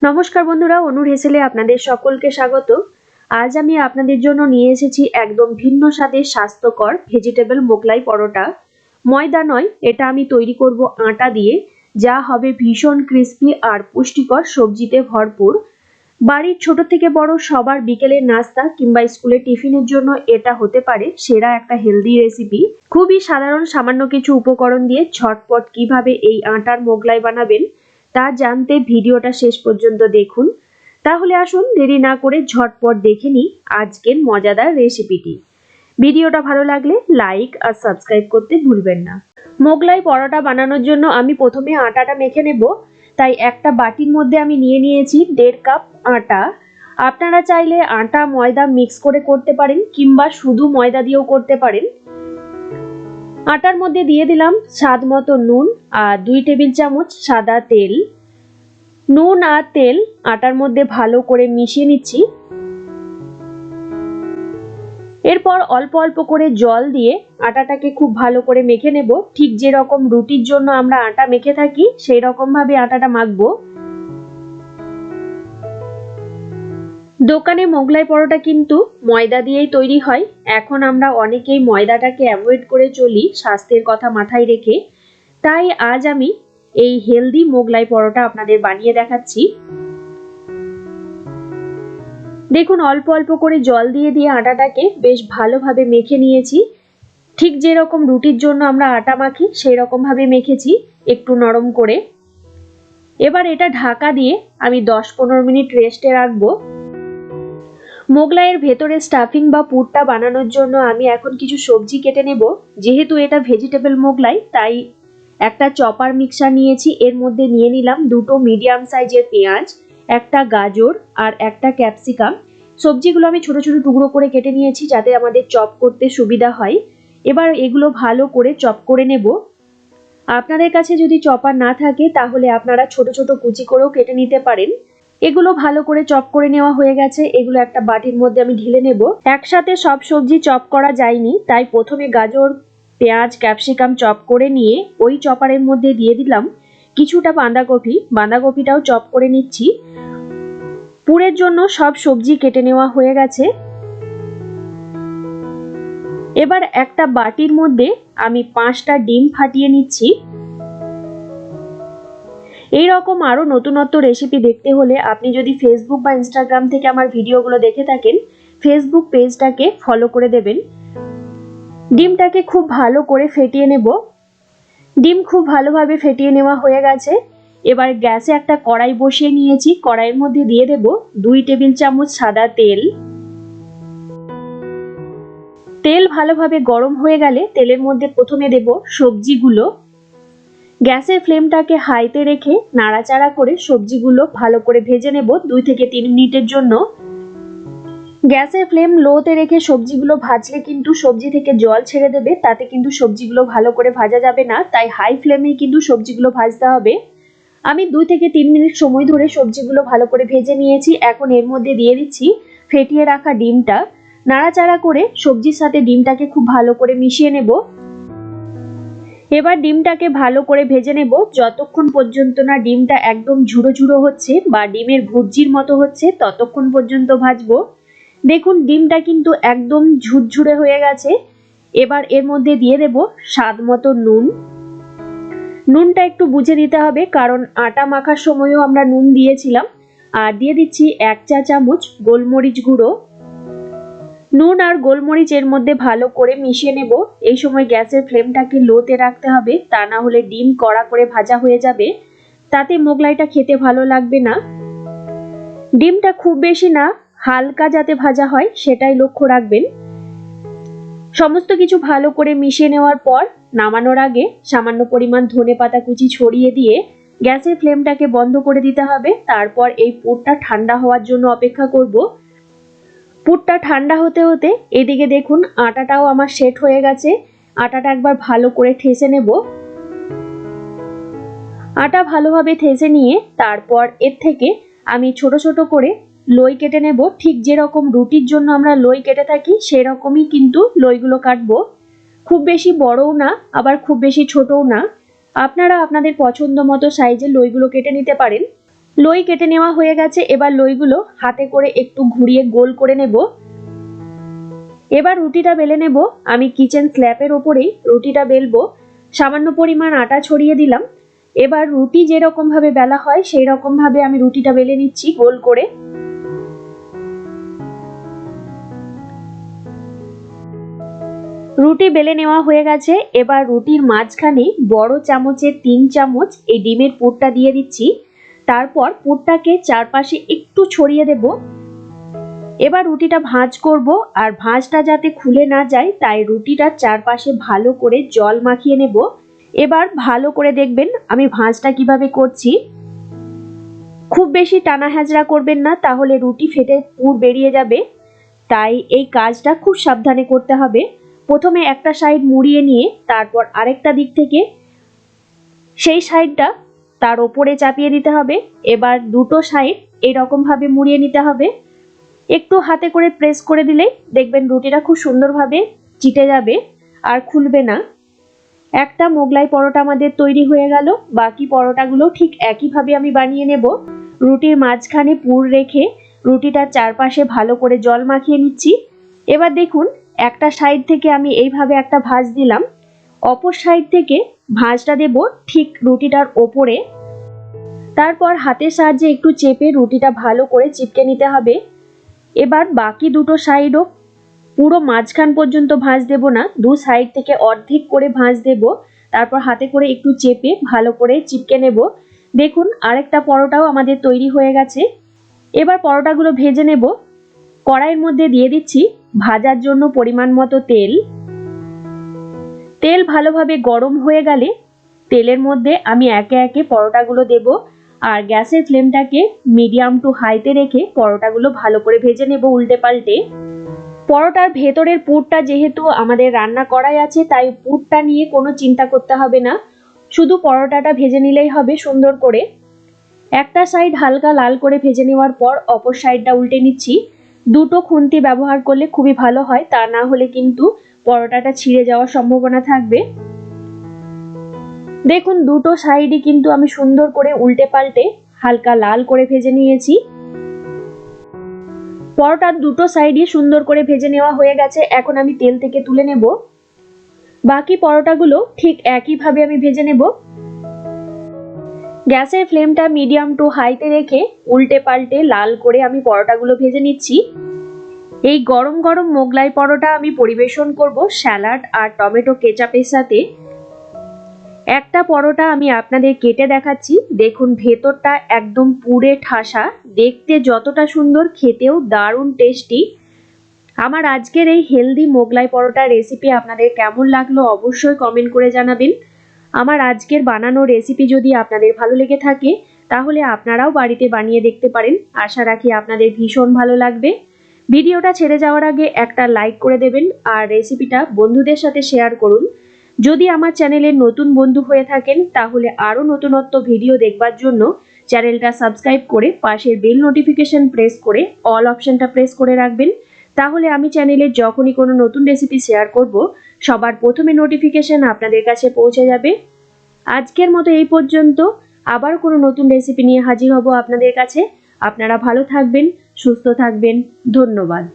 নমস্কার বন্ধুরা, অনুর হেসেলে আপনাদের সকলকে স্বাগত। আজ আমি আপনাদের জন্য নিয়ে এসেছি একদম ভিন্ন স্বাদের স্বাস্থ্যকর ভেজিটেবল মোগলাই পরোটা। ময়দা নয়, এটা আমি তৈরি করব আটা দিয়ে, যা হবে ভীষণ ক্রিস্পি আর পুষ্টিকর সবজিতে ভরপুর। বাড়ির ছোট থেকে বড় সবার বিকেলের নাস্তা কিংবা স্কুলের টিফিনের জন্য এটা হতে পারে সেরা একটা হেলদি রেসিপি। খুবই সাধারণ সামান্য কিছু উপকরণ দিয়ে ঝটপট কিভাবে এই আটার মোগলাই বানাবেন তা জানতে ভিডিওটা শেষ পর্যন্ত দেখুন। তাহলে আসুন দেরি না করে ঝটপট দেখে নিই আজকের মজাদার রেসিপিটি। ভিডিওটা ভালো লাগলে লাইক আর সাবস্ক্রাইব করতে ভুলবেন না। মোগলাই পরোটা বানানোর জন্য আমি প্রথমে আটাটা মেখে নেব। তাই একটা বাটির মধ্যে আমি নিয়ে নিয়েছি 1.5 কাপ আটা। আপনারা চাইলে আটা ময়দা মিক্স করে করতে পারেন কিংবা শুধু ময়দা দিয়েও করতে পারেন। আটার মধ্যে দিয়ে দিলাম স্বাদ মতো নুন আর 2 টেবিল চামচ সাদা তেল। নুন আর তেল আটার মধ্যে ভালো করে মিশিয়ে নিচ্ছি। এরপর অল্প অল্প করে জল দিয়ে আটাটাকে খুব ভালো করে মেখে নেব। ঠিক যেরকম রুটির জন্য আমরা আটা মেখে থাকি সেই রকম ভাবে আটাটা মাখবো। দোকানে মোগলাই পরোটা কিন্তু ময়দা দিয়েই তৈরি হয়। এখন আমরা অনেকেই ময়দাটাকে অ্যাভয়েড করে চলি স্বাস্থ্যের কথা মাথায় রেখে। তাই আজ আমি এই হেলদি মোগলাই পরোটা আপনাদের বানিয়ে দেখাচ্ছি। দেখুন, অল্প অল্প করে জল দিয়ে দিয়ে আটাটাকে বেশ ভালোভাবে মেখে নিয়েছি। ঠিক যেরকম রুটির জন্য আমরা আটা মাখি সেই রকম ভাবে মেখেছি, একটু নরম করে। এবার এটা ঢাকা দিয়ে আমি 10-15 মিনিট রেস্টে রাখবো। মোগলাইয়ের ভেতরে স্টাফিং বা পুরটা বানানোর জন্য আমি এখন কিছু সবজি কেটে নেব। যেহেতু এটা ভেজিটেবল মোগলাই তাই একটা চপার মিক্সার নিয়েছি। এর মধ্যে নিয়ে নিলাম 2টো মিডিয়াম সাইজের পেঁয়াজ, একটা গাজর আর একটা ক্যাপসিকাম। সবজিগুলো আমি ছোট ছোট টুকরো করে কেটে নিয়েছি যাতে আমাদের চপ করতে সুবিধা হয়। এবার এগুলো ভালো করে চপ করে নেব। আপনাদের কাছে যদি চপার না থাকে তাহলে আপনারা ছোট ছোট কুচি করেও কেটে নিতে পারেন। এগুলো ভালো করে চপ করে নেওয়া হয়ে গেছে। এগুলো একটা বাটির মধ্যে আমি ঢেলে নেব। একসাথে সব সবজি চপ করা যায়নি, তাই প্রথমে গাজর, পেঁয়াজ, ক্যাপসিকাম চপ করে নিয়ে ওই চপারের মধ্যে দিয়ে দিলাম কিছুটা বাঁধাকপিটাও চপ করে নিচ্ছি। পুরের জন্য সব সবজি কেটে নেওয়া হয়ে গেছে। এবার একটা বাটির মধ্যে আমি 5টা ডিম ফাটিয়ে নিচ্ছি। এই রকম আরো নতুনত্ব রেসিপি দেখতে হলে আপনি যদি ফেসবুক বা ইনস্টাগ্রাম থেকে আমার ভিডিওগুলো দেখে থাকেন, ফেসবুক পেজটাকে ফলো করে দেবেন। ডিমটাকে খুব ভালো করে ফেটিয়ে নেব। ডিম খুব ভালোভাবে ফেটিয়ে নেওয়া হয়ে গেছে। এবার গ্যাসে একটা কড়াই বসিয়ে নিয়েছি। কড়াইয়ের মধ্যে দিয়ে দেব 2 টেবিল চামচ সাদা তেল। তেল ভালোভাবে গরম হয়ে গেলে তেলের মধ্যে প্রথমে দেব সবজিগুলো। গ্যাসের ফ্লেমটাকে হাইতে রেখে নাড়াচাড়া করে সবজিগুলো ভালো করে ভেজে নেব 2 থেকে 3 মিনিটের জন্য। গ্যাসের ফ্লেম লোতে রেখে সবজিগুলো ভাজলে কিন্তু সবজি থেকে জল ছেড়ে দেবে, তাতে কিন্তু সবজিগুলো ভালো করে ভাজা যাবে না। তাই হাই ফ্লেমেই কিন্তু সবজিগুলো ভাজতে হবে। আমি 2 থেকে 3 মিনিট সময় ধরে সবজিগুলো ভালো করে ভেজে নিয়েছি। এখন এর মধ্যে দিয়ে দিচ্ছি ফেটিয়ে রাখা ডিমটা। নাড়াচাড়া করে সবজির সাথে ডিমটাকে খুব ভালো করে মিশিয়ে নেব। এবার ডিমটাকে ভালো করে ভেজে নেব যতক্ষণ পর্যন্ত না ডিমটা একদম ঝুড়ো ঝুড়ো হচ্ছে বা ডিমের ভুর্জির মতো হচ্ছে, ততক্ষণ পর্যন্ত ভাজবো। দেখুন, ডিমটা কিন্তু একদম ঝুরঝুরে হয়ে গেছে। এবার এর মধ্যে দিয়ে দেব স্বাদ মতো নুন। নুনটা একটু বুঝে দিতে হবে, কারণ আটা মাখার সময়ও আমরা নুন দিয়েছিলাম। আর দিয়ে দিচ্ছি 1 চা চামচ গোলমরিচ গুঁড়ো। নুন আর গোলমরিচ এর মধ্যে ভালো করে মিশিয়ে নেব। এই সময় গ্যাসের ফ্লেমটাকে লোতে রাখতে হবে, তা না হলে ডিম কড়া করে ভাজা হয়ে যাবে, তাতে মোগলাইটা খেতে ভালো লাগবে না। ডিমটা খুব বেশি না, হালকা যাতে ভাজা হয় সেটাই লক্ষ্য রাখবেন। সমস্ত কিছু ভালো করে মিশিয়ে নেওয়ার পর নামানোর আগে সামান্য পরিমাণ ধনেপাতা কুচি ছড়িয়ে দিয়ে গ্যাসের ফ্লেমটাকে বন্ধ করে দিতে হবে। তারপর এই পুরটা ঠান্ডা হওয়ার জন্য অপেক্ষা করব। পুরটা ঠান্ডা হতে হতে এদিকে দেখুন আটাটাও আমার সেট হয়ে গেছে। আটাটা একবার ভালো করে ঠেসে নেব। আটা ভালোভাবে ঠেসে নিয়ে তারপর এর থেকে আমি ছোট ছোট করে লই কেটে নেব। ঠিক যেরকম রুটির জন্য আমরা লই কেটে থাকি সেরকমই কিন্তু লইগুলো কাটবো। খুব বেশি বড়ও না, আবার খুব বেশি ছোটও না। আপনারা আপনাদের পছন্দ মতো সাইজের লইগুলো কেটে নিতে পারেন। লই কেটে নেওয়া হয়ে গেছে। এবার লইগুলো হাতে করে একটু ঘুরিয়ে গোল করে নেব। এবার রুটিটা বেলে নেব। আমি কিচেন স্ল্যাবের ওপরেই রুটিটা বেলবো। সামান্য পরিমাণ আটা ছড়িয়ে দিলাম। এবার রুটি যেরকম ভাবে বেলা হয় সেই রকম ভাবে আমি রুটিটা বেলে নিচ্ছি গোল করে। রুটি বেলে নেওয়া হয়ে গেছে। এবার রুটির মাঝখানে বড় চামচে 3 চামচ এই ডিমের পুরটা দিয়ে দিচ্ছি। তারপর পুরটাকে চারপাশে একটু ছড়িয়ে দেব। এবার রুটিটা ভাঁজ করব, আর ভাঁজটা যাতে খুলে না যায় তাই রুটিটার চারপাশে ভালো করে জল মাখিয়ে নেব। এবার ভালো করে দেখবেন আমি ভাঁজটা কিভাবে করছি। খুব বেশি টানা হ্যাজরা করবেন না, তাহলে রুটি ফেটে পুর বেরিয়ে যাবে। তাই এই কাজটা খুব সাবধানে করতে হবে। প্রথমে একটা সাইড মুড়িয়ে নিয়ে তারপর আরেকটা দিক থেকে সেই সাইডটা তার ওপরে চাপিয়ে দিতে হবে। এবার দুটো সাইড এরকম ভাবে মুড়িয়ে নিতে হবে। একটু হাতে করে প্রেস করে দিলেই দেখবেন রুটিটা খুব সুন্দরভাবে চিটে যাবে আর খুলবে না। একটা মোগলাই পরোটা আমাদের তৈরি হয়ে গেল। বাকি পরোটাগুলো ঠিক একইভাবে আমি বানিয়ে নেব। রুটির মাঝখানে পুর রেখে রুটিটার চারপাশে ভালো করে জল মাখিয়ে নিচ্ছি। এবার দেখুন একটা সাইড থেকে আমি এইভাবে একটা ভাঁজ দিলাম, অপর সাইড থেকে ভাঁজটা দেব ঠিক রুটিটার ওপরে। তারপর হাতের সাহায্যে একটু চেপে রুটিটা ভালো করে চিপকে নিতে হবে। এবার বাকি দুটো সাইডও পুরো মাঝখান পর্যন্ত ভাঁজ দেব না, দু সাইড থেকে অর্ধেক করে ভাঁজ দেব। তারপর হাতে করে একটু চেপে ভালো করে চিপকে নেব। দেখুন আরেকটা পরোটাও আমাদের তৈরি হয়ে গেছে। এবার পরোটাগুলো ভেজে নেব। কড়াইয়ের মধ্যে দিয়ে দিচ্ছি ভাজার জন্য পরিমাণ মতো তেল। তেল ভালোভাবে গরম হয়ে গেলে তেলের মধ্যে আমি একে একে পরোটাগুলো দেব, আর গ্যাসের ফ্লেমটাকে মিডিয়াম টু হাইতে রেখে পরোটাগুলো ভালো করে ভেজে নেব উল্টে পাল্টে। পরোটার ভেতরের পুরটা যেহেতু আমাদের রান্না করাই আছে তাই পুরটা নিয়ে কোনো চিন্তা করতে হবে না, শুধু পরোটাটা ভেজে নিলেই হবে সুন্দর করে। একটা সাইড হালকা লাল করে ভেজে নেওয়ার পর অপর সাইডটা উল্টে নিচ্ছি। দুটো খুন্তি ব্যবহার করলে খুবই ভালো হয়, তা না হলে কিন্তু পরোটাটা ছিঁড়ে যাওয়ার সম্ভাবনা থাকবে। দেখুন দুটো সাইডই কিন্তু আমি সুন্দর করে উল্টে পাল্টে হালকা লাল করে ভেজে নিয়েছি। পরোটার দুটো সাইডই সুন্দর করে ভেজে নেওয়া হয়ে গেছে। এখন আমি তেল থেকে তুলে নেব। বাকি পরোটাগুলো ঠিক একইভাবে আমি ভেজে নেব। গ্যাসের ফ্লেমটা মিডিয়াম টু হাইতে রেখে উল্টে পাল্টে লাল করে আমি পরোটাগুলো ভেজে নিচ্ছি। এই গরম গরম মোগলাই পরোটা আমি পরিবেশন করব স্যালাড আর টমেটো কেচাপের সাথে। একটা পরোটা আমি আপনাদের কেটে দেখাচ্ছি। দেখুন ভেতরটা একদম পুরে ঠাসা, দেখতে যতটা সুন্দর খেতেও দারুণ টেস্টি। আমার আজকের এই হেলদি মোগলাই পরোটার রেসিপি আপনাদের কেমন লাগলো অবশ্যই কমেন্ট করে জানাবেন। আমার আজকের বানানো রেসিপি যদি আপনাদের ভালো লেগে থাকে তাহলে আপনারাও বাড়িতে বানিয়ে দেখতে পারেন। আশা রাখি আপনাদের ভীষণ ভালো লাগবে। ভিডিওটা ছেড়ে যাওয়ার আগে একটা লাইক করে দেবেন আর রেসিপিটা বন্ধুদের সাথে শেয়ার করুন। যদি আমার চ্যানেলের নতুন বন্ধু হয়ে থাকেন তাহলে আরও নতুনত্ব ভিডিও দেখবার জন্য চ্যানেলটা সাবস্ক্রাইব করে পাশের বেল নোটিফিকেশন প্রেস করে অল অপশনটা প্রেস করে রাখবেন। তাহলে আমি চ্যানেলে যখনই কোনো নতুন রেসিপি শেয়ার করব সবার প্রথমে নোটিফিকেশন আপনাদের কাছে পৌঁছে যাবে। আজকের মতো এই পর্যন্ত। আবার কোনো নতুন রেসিপি নিয়ে হাজির হব আপনাদের কাছে। আপনারা ভালো থাকবেন, সুস্থ থাকবেন। ধন্যবাদ।